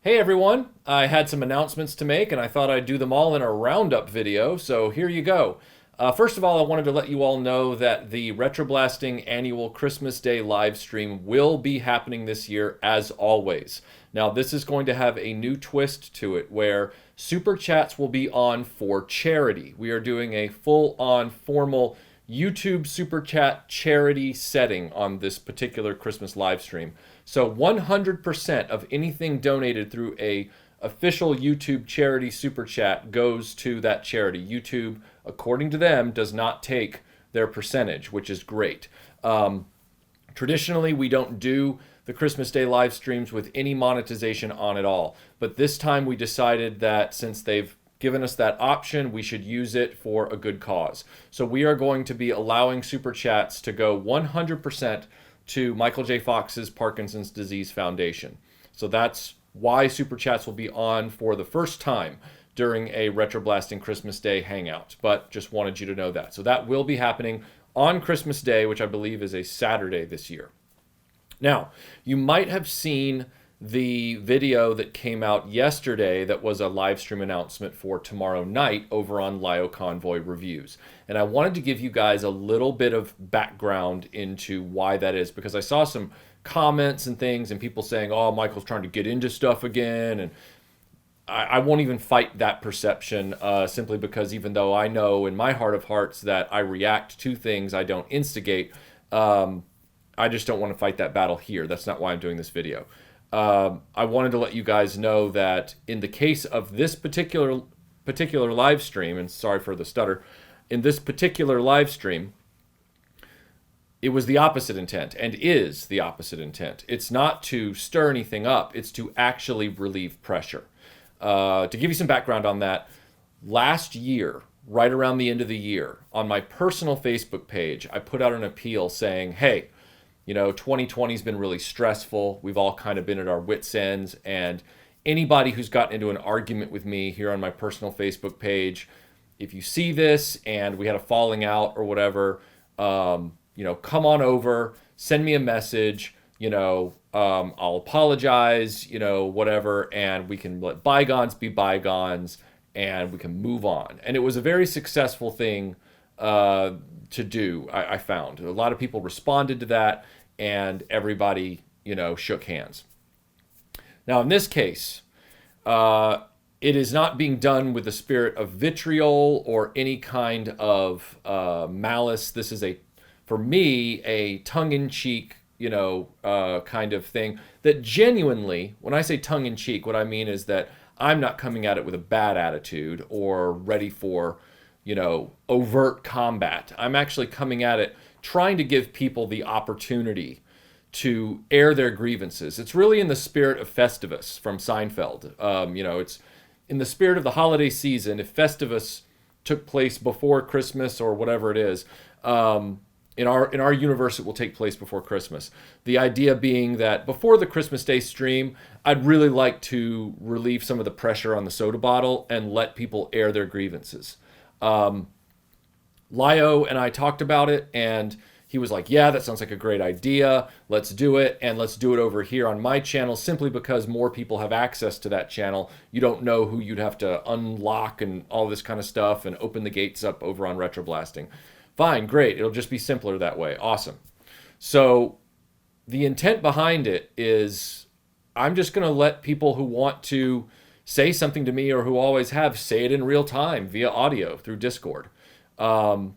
Hey everyone, I had some announcements to make and I thought I'd do them all in a roundup video, so here you go. First of all, I wanted to let you all know that the RetroBlasting annual Christmas Day live stream will be happening this year as always. Now, this is going to have a new twist to it where Super Chats will be on for charity. We are doing a full-on formal YouTube Super Chat charity setting on this particular Christmas live stream. So 100% of anything donated through a official YouTube charity Super Chat goes to that charity. YouTube, according to them, does not take their percentage, which is great. Traditionally, we don't do the Christmas Day live streams with any monetization on at all. But this time we decided that since they've given us that option, we should use it for a good cause. So we are going to be allowing Super Chats to go 100% to Michael J. Fox's Parkinson's Disease Foundation. So that's why Super Chats will be on for the first time during a RetroBlasting Christmas Day hangout. But just wanted you to know that. So that will be happening on Christmas Day, which I believe is a Saturday this year. Now, you might have seen the video that came out yesterday that was a live stream announcement for tomorrow night over on Lio Convoy Reviews. And I wanted to give you guys a little bit of background into why that is, because I saw some comments and things and people saying, oh, Michael's trying to get into stuff again. And I won't even fight that perception simply because even though I know in my heart of hearts that I react to things, I don't instigate, I just don't want to fight that battle here. That's not why I'm doing this video. I wanted to let you guys know that in the case of this particular live stream, and sorry for the stutter, in this particular live stream, it was the opposite intent and is the opposite intent. It's not to stir anything up. It's to actually relieve pressure. To give you some background on that, last year, right around the end of the year, on my personal Facebook page, I put out an appeal saying, hey, you know, 2020 has been really stressful. We've all kind of been at our wits' ends. And anybody who's gotten into an argument with me here on my personal Facebook page, if you see this and we had a falling out or whatever, you know, come on over, send me a message, you know, I'll apologize, you know, whatever, and we can let bygones be bygones and we can move on. And it was a very successful thing to do, I found. A lot of people responded to that, and everybody, you know, shook hands. Now, in this case, it is not being done with the spirit of vitriol or any kind of malice. This is, for me, a tongue-in-cheek, you know, kind of thing that genuinely, when I say tongue-in-cheek, what I mean is that I'm not coming at it with a bad attitude or ready for, you know, overt combat. I'm actually coming at it trying to give people the opportunity to air their grievances. It's really in the spirit of Festivus from Seinfeld. You know, it's in the spirit of the holiday season. If Festivus took place before Christmas or whatever it is, in our universe, it will take place before Christmas. The idea being that before the Christmas Day stream, I'd really like to relieve some of the pressure on the soda bottle and let people air their grievances. Lio and I talked about it, and he was like, yeah, that sounds like a great idea. Let's do it, and let's do it over here on my channel simply because more people have access to that channel. You don't know who you'd have to unlock and all this kind of stuff and open the gates up over on RetroBlasting. Fine, great. It'll just be simpler that way. Awesome. So the intent behind it is I'm just going to let people who want to say something to me or who always have say it in real time via audio through Discord. I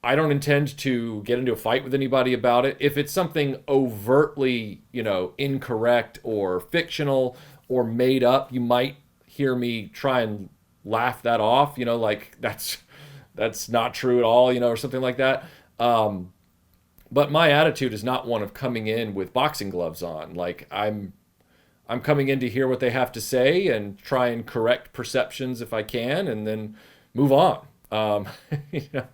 don't intend to get into a fight with anybody about it. If it's something overtly, you know, incorrect or fictional or made up, you might hear me try and laugh that off, you know, like that's not true at all, you know, or something like that. But my attitude is not one of coming in with boxing gloves on. Like I'm coming in to hear what they have to say and try and correct perceptions if I can, and then move on. You know,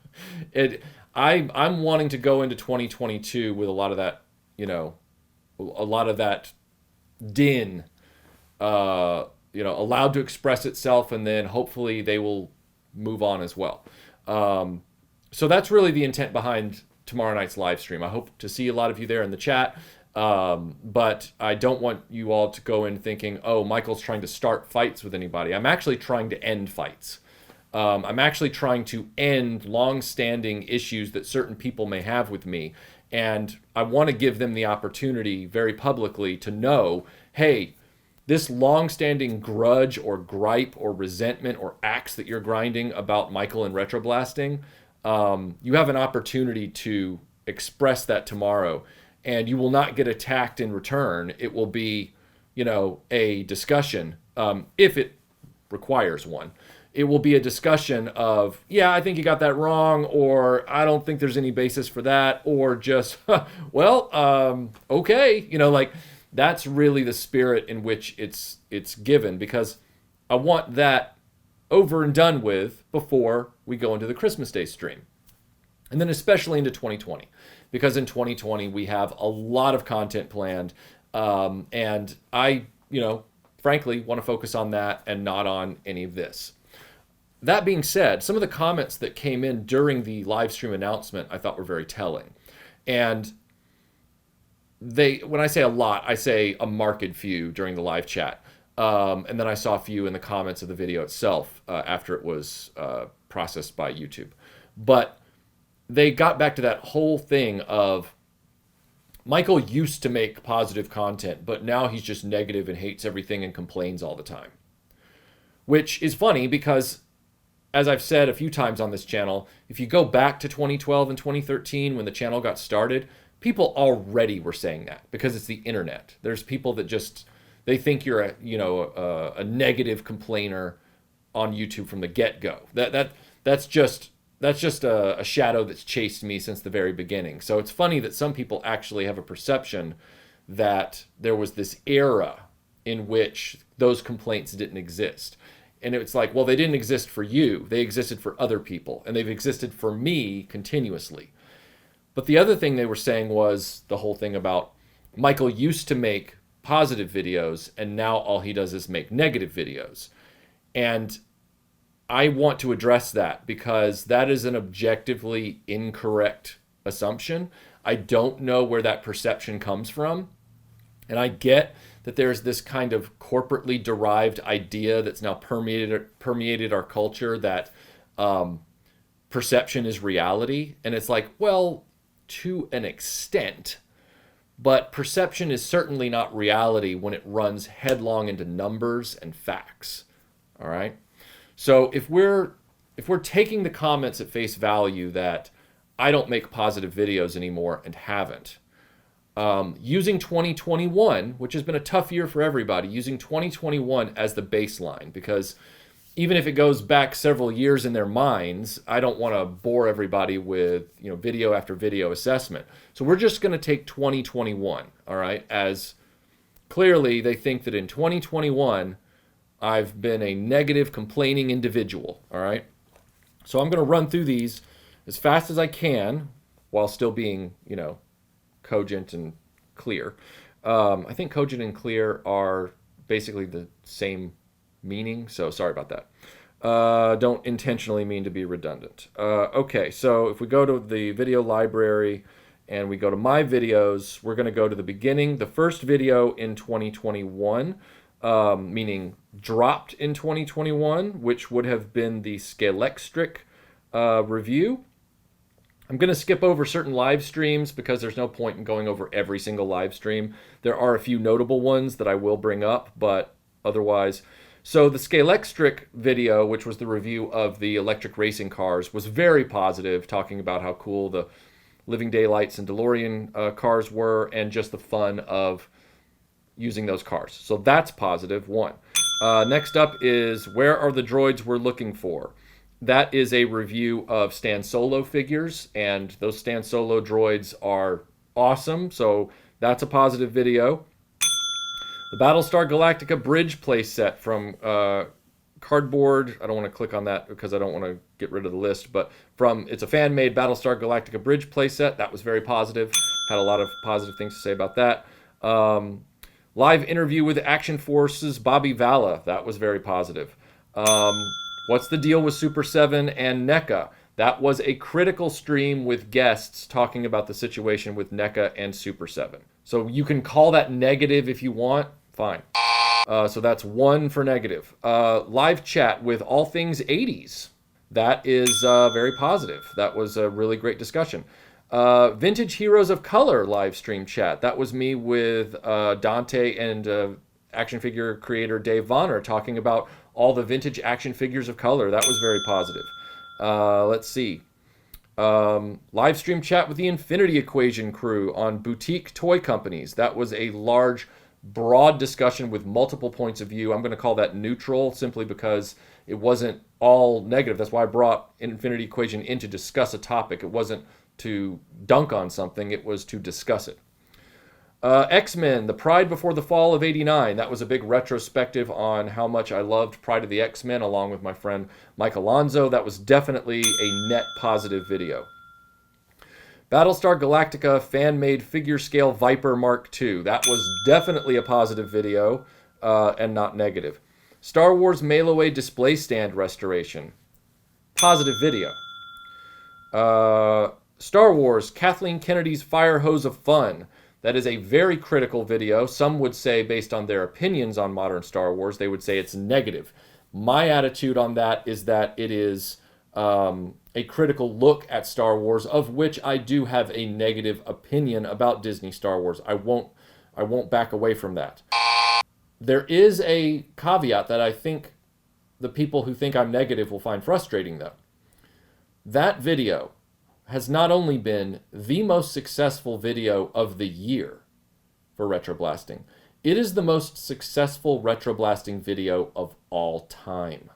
I'm wanting to go into 2022 with a lot of that, you know, a lot of that din, you know, allowed to express itself, and then hopefully they will move on as well. So that's really the intent behind tomorrow night's live stream. I hope to see a lot of you there in the chat. But I don't want you all to go in thinking, oh, Michael's trying to start fights with anybody. I'm actually trying to end fights. I'm actually trying to end long-standing issues that certain people may have with me. And I want to give them the opportunity very publicly to know, hey, this long-standing grudge or gripe or resentment or axe that you're grinding about Michael and RetroBlasting, you have an opportunity to express that tomorrow. And you will not get attacked in return. It will be, a discussion, if it requires one. It will be a discussion of, yeah, I think you got that wrong, or I don't think there's any basis for that, or just, well, okay. That's really the spirit in which it's given, because I want that over and done with before we go into the Christmas Day stream. And then especially into 2020, because in 2020 we have a lot of content planned, and I, frankly, want to focus on that and not on any of this. That being said, some of the comments that came in during the live stream announcement I thought were very telling. And when I say a lot, I say a marked few during the live chat. And then I saw a few in the comments of the video itself after it was processed by YouTube. But they got back to that whole thing of Michael used to make positive content, but now he's just negative and hates everything and complains all the time. Which is funny because, as I've said a few times on this channel, if you go back to 2012 and 2013 when the channel got started, people already were saying that because it's the internet. There's people that just, they think you're a negative complainer on YouTube from the get-go. That's just a shadow that's chased me since the very beginning. So it's funny that some people actually have a perception that there was this era in which those complaints didn't exist. And it's like, well, they didn't exist for you. They existed for other people. And they've existed for me continuously. But the other thing they were saying was the whole thing about Michael used to make positive videos, and now all he does is make negative videos. And I want to address that because that is an objectively incorrect assumption. I don't know where that perception comes from. And I get that there's this kind of corporately derived idea that's now permeated our culture that perception is reality. And it's like, well, to an extent, but perception is certainly not reality when it runs headlong into numbers and facts. All right. So if we're taking the comments at face value that I don't make positive videos anymore and haven't, using 2021, which has been a tough year for everybody, using 2021 as the baseline, because even if it goes back several years in their minds, I don't want to bore everybody with video after video assessment. So we're just going to take 2021, all right, as clearly they think that in 2021 I've been a negative, complaining individual, all right? So I'm going to run through these as fast as I can while still being, cogent and clear. I think cogent and clear are basically the same meaning, so sorry about that. Don't intentionally mean to be redundant. Okay, so if we go to the video library and we go to my videos, we're going to go to the beginning. The first video in 2021, meaning dropped in 2021, which would have been the GALACTICA review. I'm going to skip over certain live streams because there's no point in going over every single live stream. There are a few notable ones that I will bring up, but otherwise. So the GALACTICA video, which was the review of the electric racing cars, was very positive, talking about how cool the Living Daylights and DeLorean cars were and just the fun of using those cars. So that's positive, one. Next up is Where Are the Droids We're Looking For? That is a review of Stan Solo figures, and those Stan Solo droids are awesome, so that's a positive video. The Battlestar Galactica bridge playset from Cardboard. I don't want to click on that because I don't want to get rid of the list, but it's a fan-made Battlestar Galactica bridge playset. That was very positive. Had a lot of positive things to say about that. Live interview with Action Force's Bobby VALA. That was very positive. What's the deal with Super 7 and NECA? That was a critical stream with guests talking about the situation with NECA and Super 7. So you can call that negative if you want. Fine. So that's 1 for negative. Live chat with all things 80s. That is very positive. That was a really great discussion. Vintage Heroes of Color live stream chat. That was me with Dante and action figure creator Dave Vonner talking about all the vintage action figures of color. That was very positive. Let's see. Live stream chat with the Infinity Equation crew on boutique toy companies. That was a large, broad discussion with multiple points of view. I'm going to call that neutral simply because it wasn't all negative. That's why I brought Infinity Equation in to discuss a topic. It wasn't to dunk on something. It was to discuss it. X-Men, The Pride Before the Fall of '89. That was a big retrospective on how much I loved Pride of the X-Men along with my friend Mike Alonzo. That was definitely a net positive video. Battlestar Galactica fan-made figure scale Viper Mark II. That was definitely a positive video and not negative. Star Wars Mail-Away display stand restoration. Positive video. Star Wars Kathleen Kennedy's Fire Hose of Fun. That is a very critical video. Some would say, based on their opinions on modern Star Wars, they would say it's negative. My attitude on that is that it is a critical look at Star Wars, of which I do have a negative opinion about Disney Star Wars. I won't back away from that. There is a caveat that I think the people who think I'm negative will find frustrating, though. That video has not only been the most successful video of the year for RetroBlasting, it is the most successful RetroBlasting video of all time.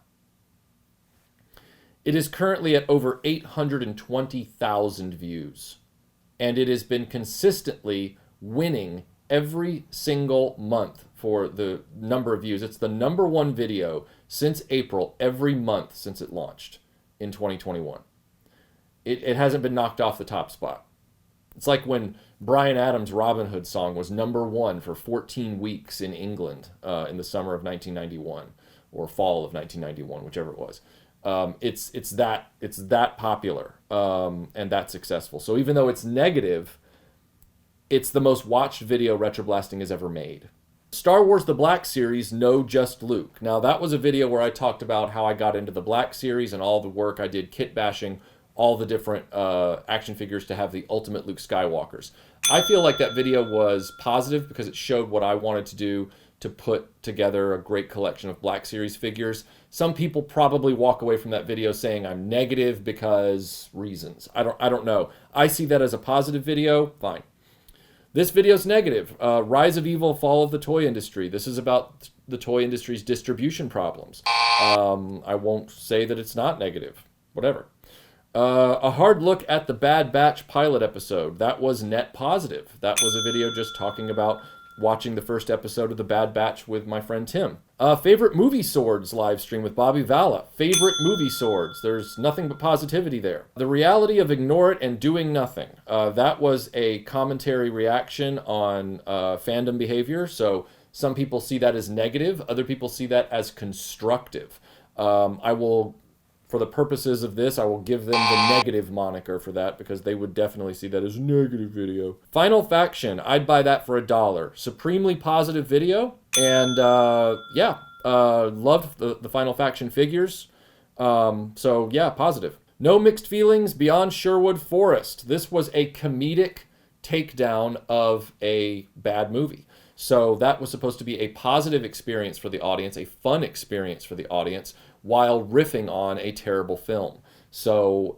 It is currently at over 820,000 views, and it has been consistently winning every single month for the number of views. It's the #1 video since April, every month since it launched in 2021. It hasn't been knocked off the top spot. It's like when Bryan Adams' Robin Hood song was #1 for 14 weeks in England in the summer of 1991 or fall of 1991, whichever it was. It's that popular and that successful. So even though it's negative, it's the most watched video RetroBlasting has ever made. Star Wars The Black Series, No Just Luke. Now that was a video where I talked about how I got into the Black Series and all the work I did kit bashing all the different action figures to have the ultimate Luke Skywalkers. I feel like that video was positive because it showed what I wanted to do to put together a great collection of Black Series figures. Some people probably walk away from that video saying I'm negative because reasons. I don't know. I see that as a positive video. Fine. This video's negative. Rise of Evil, Fall of the Toy Industry. This is about the toy industry's distribution problems. I won't say that it's not negative. Whatever. A hard look at the Bad Batch pilot episode. That was net positive. That was a video just talking about watching the first episode of the Bad Batch with my friend Tim. Favorite movie swords live stream with Bobby Vala. Favorite movie swords. There's nothing but positivity there. The reality of ignore it and doing nothing. That was a commentary reaction on fandom behavior. So some people see that as negative. Other people see that as constructive. I will, for the purposes of this, I will give them the negative moniker for that because they would definitely see that as a negative video. Final Faction, I'd buy that for $1. Supremely positive video, and loved the Final Faction figures. So yeah, positive. No mixed feelings beyond Sherwood Forest. This was a comedic takedown of a bad movie. So that was supposed to be a positive experience for the audience, a fun experience for the audience, while riffing on a terrible film. So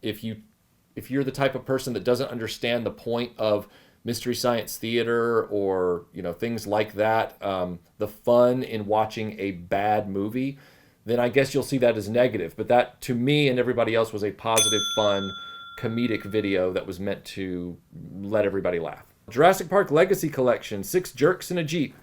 if you're the type of person that doesn't understand the point of Mystery Science Theater or things like that, the fun in watching a bad movie, then I guess you'll see that as negative. But that, to me and everybody else, was a positive, fun, comedic video that was meant to let everybody laugh. Jurassic Park Legacy Collection, 6 Jerks in a Jeep.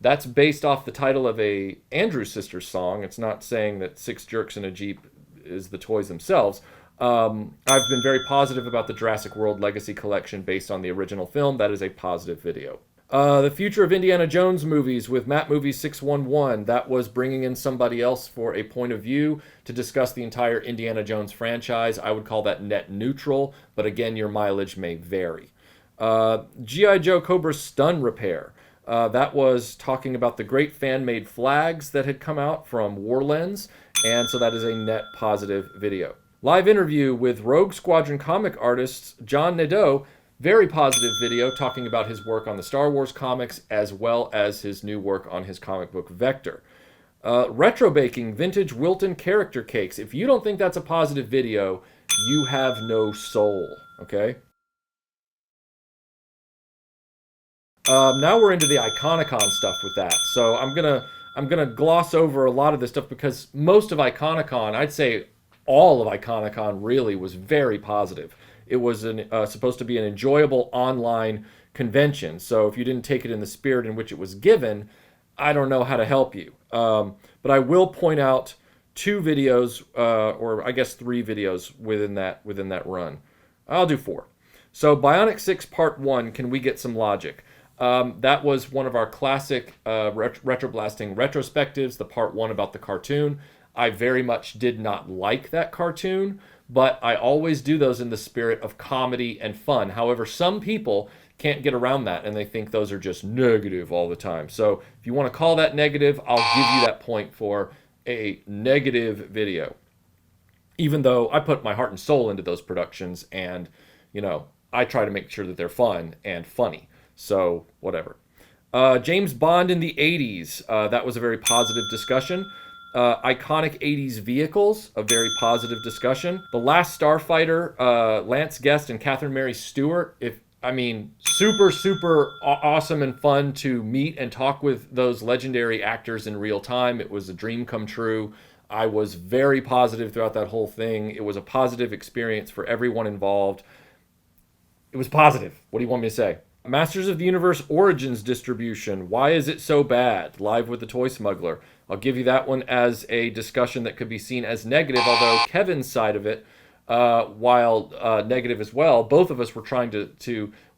That's based off the title of a Andrews Sisters song. It's not saying that 6 Jerks in a Jeep is the toys themselves. I've been very positive about the Jurassic World Legacy Collection based on the original film. That is a positive video. The Future of Indiana Jones movies with Matt Movies 611. That was bringing in somebody else for a point of view to discuss the entire Indiana Jones franchise. I would call that net neutral, but again, your mileage may vary. G.I. Joe Cobra Stun Repair. That was talking about the great fan-made flags that had come out from Warlens, and so that is a net positive video. Live interview with Rogue Squadron comic artist John Nadeau. Very positive video talking about his work on the Star Wars comics as well as his new work on his comic book Vector. Retro Baking Vintage Wilton Character Cakes. If you don't think that's a positive video, you have no soul, okay? Now we're into the Iconicon stuff with that. So I'm gonna gloss over a lot of this stuff because most of Iconicon, I'd say all of Iconicon really was very positive. It was supposed to be an enjoyable online convention. So if you didn't take it in the spirit in which it was given, I don't know how to help you. But I will point out 2 videos, or I guess 3 videos within that run. I'll do 4. So Bionic 6 Part 1, Can We Get Some Logic? That was one of our classic RetroBlasting retrospectives, the Part 1 about the cartoon. I very much did not like that cartoon, but I always do those in the spirit of comedy and fun. However, some people can't get around that, and they think those are just negative all the time. So if you want to call that negative, I'll give you that point for a negative video. Even though I put my heart and soul into those productions, and, you know, I try to make sure that they're fun and funny. So, whatever. James Bond in the 80s. That was a very positive discussion. Iconic 80s vehicles, a very positive discussion. The Last Starfighter, Lance Guest and Catherine Mary Stewart. Super awesome and fun to meet and talk with those legendary actors in real time. It was a dream come true. I was very positive throughout that whole thing. It was a positive experience for everyone involved. It was positive. What do you want me to say? Masters of the Universe Origins distribution. Why is it so bad? Live with the Toy Smuggler. I'll give you that one as a discussion that could be seen as negative, although Kevin's side of it, while negative as well, both of us were trying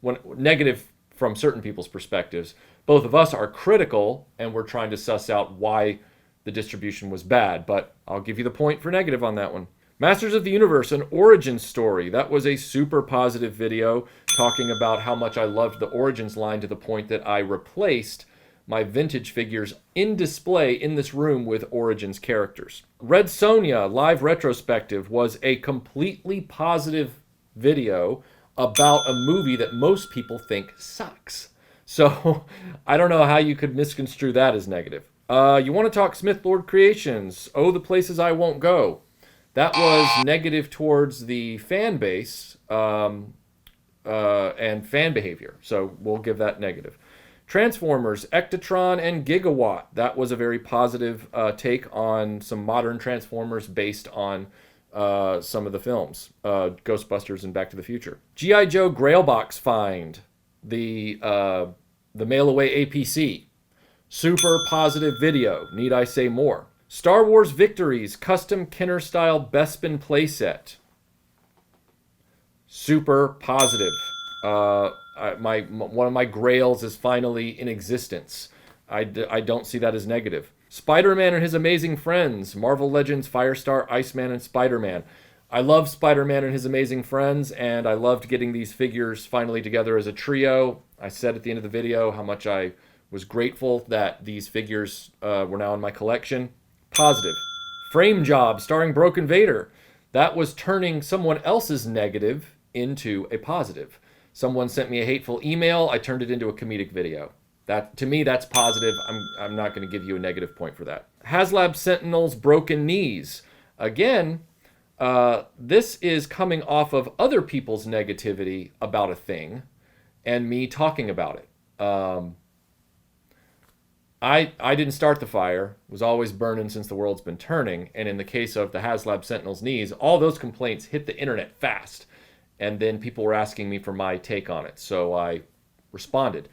when negative from certain people's perspectives, both of us are critical, and we're trying to suss out why the distribution was bad, but I'll give you the point for negative on that one. Masters of the Universe, an origin story. That was a super positive video talking about how much I loved the Origins line to the point that I replaced my vintage figures in display in this room with Origins characters. Red Sonja live retrospective was a completely positive video about a movie that most people think sucks. So I don't know how you could misconstrue that as negative. You want to talk Smith Lord Creations? Oh, the Places I Won't Go. That was negative towards the fan base and fan behavior. So we'll give that negative. Transformers, Ectotron, and Gigawatt. That was a very positive take on some modern Transformers based on some of the films. Ghostbusters and Back to the Future. G.I. Joe Grail Box Find. The mail-away APC. Super positive video. Need I say more? Star Wars Victories, custom Kenner-style Bespin playset. Super positive. One of my grails is finally in existence. I don't see that as negative. Spider-Man and His Amazing Friends, Marvel Legends, Firestar, Iceman, and Spider-Man. I love Spider-Man and His Amazing Friends, and I loved getting these figures finally together as a trio. I said at the end of the video how much I was grateful that these figures were now in my collection. Positive. Frame Job starring Broken Vader. That was turning someone else's negative into a positive. Someone sent me a hateful email. I turned it into a comedic video. That, to me, that's positive. I'm not going to give you a negative point for that. HasLab Sentinels Broken Knees. Again, this is coming off of other people's negativity about a thing and me talking about it. I didn't start the fire. It was always burning since the world's been turning. And in the case of the HasLab Sentinel's knees, all those complaints hit the internet fast. And then people were asking me for my take on it. So I responded.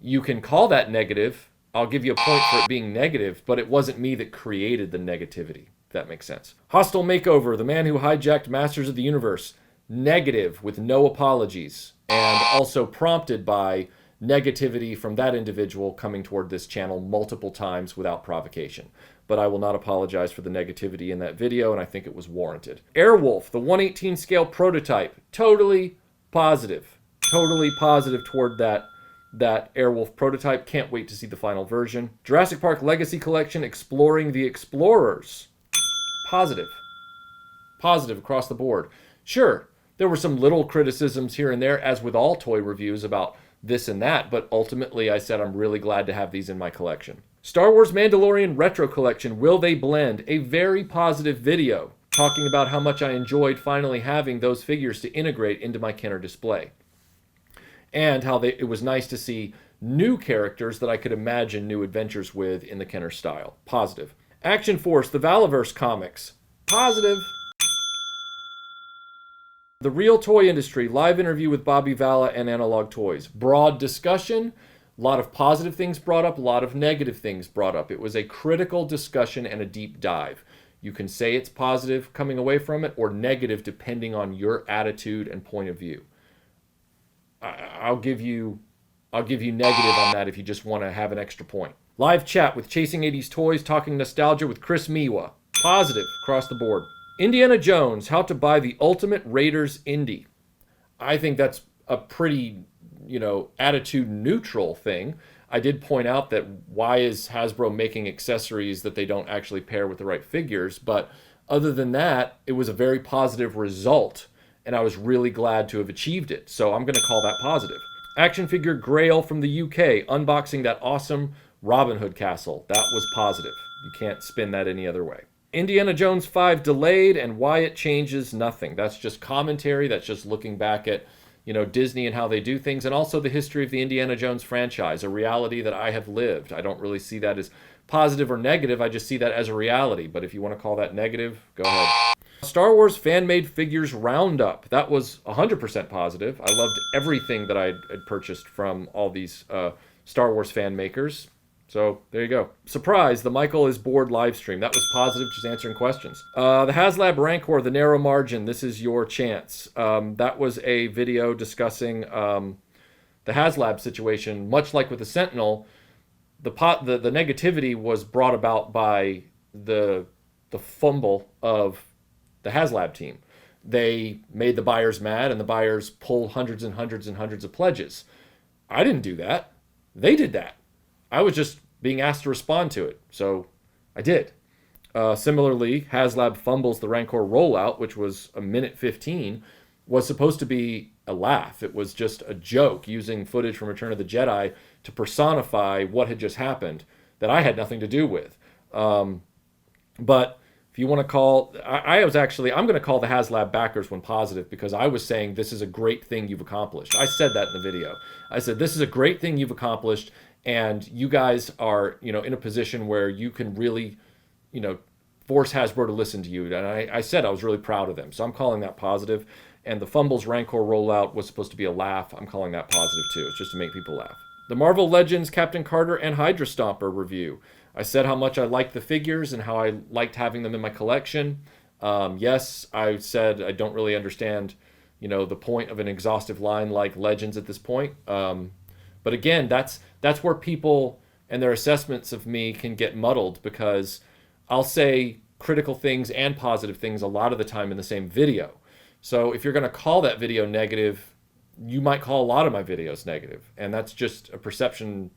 You can call that negative. I'll give you a point for it being negative, but it wasn't me that created the negativity, if that makes sense. Hostile Makeover, the man who hijacked Masters of the Universe. Negative with no apologies. And also prompted by negativity from that individual coming toward this channel multiple times without provocation. But I will not apologize for the negativity in that video, and I think it was warranted. Airwolf, the 1/18 scale prototype, totally positive. Totally positive toward that Airwolf prototype. Can't wait to see the final version. Jurassic Park Legacy Collection, Exploring the Explorers. Positive. Positive across the board. Sure, there were some little criticisms here and there, as with all toy reviews, about this and that, but ultimately I said I'm really glad to have these in my collection. Star Wars Mandalorian Retro Collection, Will They Blend? A very positive video talking about how much I enjoyed finally having those figures to integrate into my Kenner display. And how it was nice to see new characters that I could imagine new adventures with in the Kenner style. Positive. Action Force, the Valaverse comics. Positive. The Real Toy Industry, live interview with Bobby Vala and Analog Toys. Broad discussion, a lot of positive things brought up, a lot of negative things brought up. It was a critical discussion and a deep dive. You can say it's positive coming away from it or negative depending on your attitude and point of view. I'll give you negative on that if you just want to have an extra point. Live chat with Chasing 80s Toys, talking nostalgia with Chris Miwa. Positive across the board. Indiana Jones, How to Buy the Ultimate Raiders Indie. I think that's a pretty, attitude neutral thing. I did point out that why is Hasbro making accessories that they don't actually pair with the right figures, but other than that, it was a very positive result, and I was really glad to have achieved it, so I'm going to call that positive. Action figure GRAIL from the UK, unboxing that awesome Robin Hood castle. That was positive. You can't spin that any other way. Indiana Jones 5 delayed and why it changes nothing. That's just commentary. That's just looking back at, Disney and how they do things, and also the history of the Indiana Jones franchise, a reality that I have lived. I don't really see that as positive or negative. I just see that as a reality. But if you want to call that negative, go ahead. Star Wars fan-made figures roundup. That was 100% positive. I loved everything that I had purchased from all these Star Wars fan makers. So there you go. Surprise, the Michael is bored live stream. That was positive, just answering questions. The HasLab Rancor, the narrow margin. This is your chance. That was a video discussing the HasLab situation. Much like with the Sentinel, the negativity was brought about by the fumble of the HasLab team. They made the buyers mad, and the buyers pulled hundreds and hundreds and hundreds of pledges. I didn't do that. They did that. I was just being asked to respond to it, so I did. Similarly, HasLab fumbles the Rancor rollout, which was a minute 15, was supposed to be a laugh. It was just a joke using footage from Return of the Jedi to personify what had just happened that I had nothing to do with. But if you want to call, I'm going to call the HasLab backers one positive because I was saying this is a great thing you've accomplished. I said that in the video. I said this is a great thing you've accomplished, and you guys are, in a position where you can really, force Hasbro to listen to you. And I said I was really proud of them. So I'm calling that positive. And the Fumbles Rancor rollout was supposed to be a laugh. I'm calling that positive too. It's just to make people laugh. The Marvel Legends Captain Carter and HYDRA Stomper review. I said how much I liked the figures and how I liked having them in my collection. Yes, I said I don't really understand, the point of an exhaustive line like Legends at this point. But again, that's where people and their assessments of me can get muddled because I'll say critical things and positive things a lot of the time in the same video. So if you're going to call that video negative, you might call a lot of my videos negative. And that's just a perception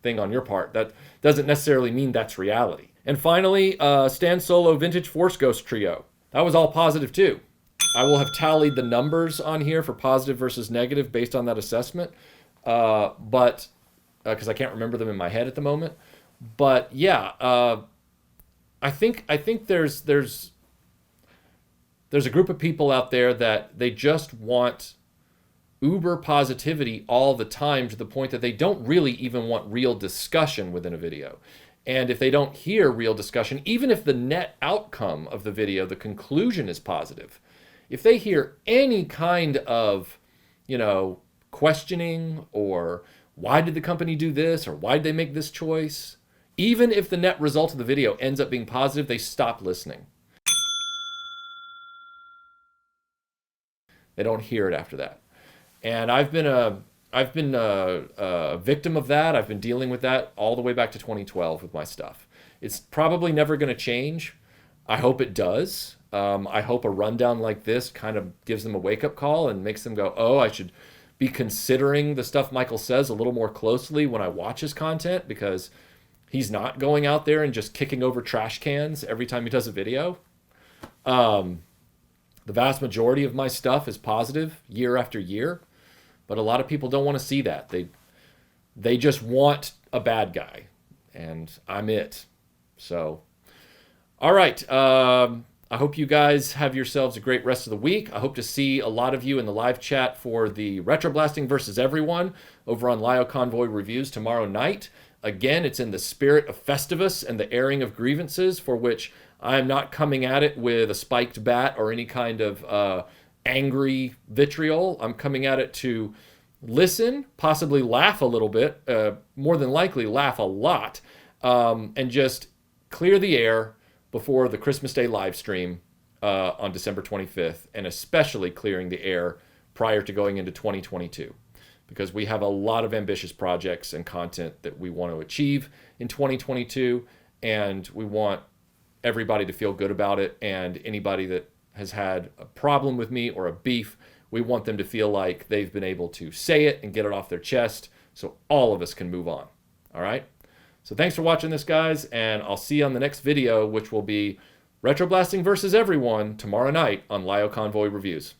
thing on your part. That doesn't necessarily mean that's reality. And finally, Stan Solo Vintage Force Ghost Trio. That was all positive too. I will have tallied the numbers on here for positive versus negative based on that assessment. But because I can't remember them in my head at the moment. But yeah, I think there's a group of people out there that they just want uber positivity all the time to the point that they don't really even want real discussion within a video. And if they don't hear real discussion, even if the net outcome of the video, the conclusion is positive, if they hear any kind of, questioning or why did the company do this or why did they make this choice, even if the net result of the video ends up being positive, they stop listening. They don't hear it after that. And I've been a victim of that. I've been dealing with that all the way back to 2012 with my stuff. It's probably never going to change. I hope it does. I hope a rundown like this kind of gives them a wake-up call and makes them go, oh, I should be considering the stuff Michael says a little more closely when I watch his content, because he's not going out there and just kicking over trash cans every time he does a video. The vast majority of my stuff is positive year after year, but a lot of people don't want to see that. They just want a bad guy, and I'm it. So, all right. I hope you guys have yourselves a great rest of the week. I hope to see a lot of you in the live chat for the RetroBlasting versus Everyone over on Lio Convoy Reviews tomorrow night. Again, it's in the spirit of Festivus and the airing of grievances, for which I am not coming at it with a spiked bat or any kind of angry vitriol. I'm coming at it to listen, possibly laugh a little bit, more than likely laugh a lot, and just clear the air before the Christmas Day live stream on December 25th, and especially clearing the air prior to going into 2022, because we have a lot of ambitious projects and content that we want to achieve in 2022, and we want everybody to feel good about it, and anybody that has had a problem with me or a beef, we want them to feel like they've been able to say it and get it off their chest so all of us can move on. All right? So thanks for watching this, guys, and I'll see you on the next video, which will be RetroBlasting versus Everyone tomorrow night on Lio Convoy Reviews.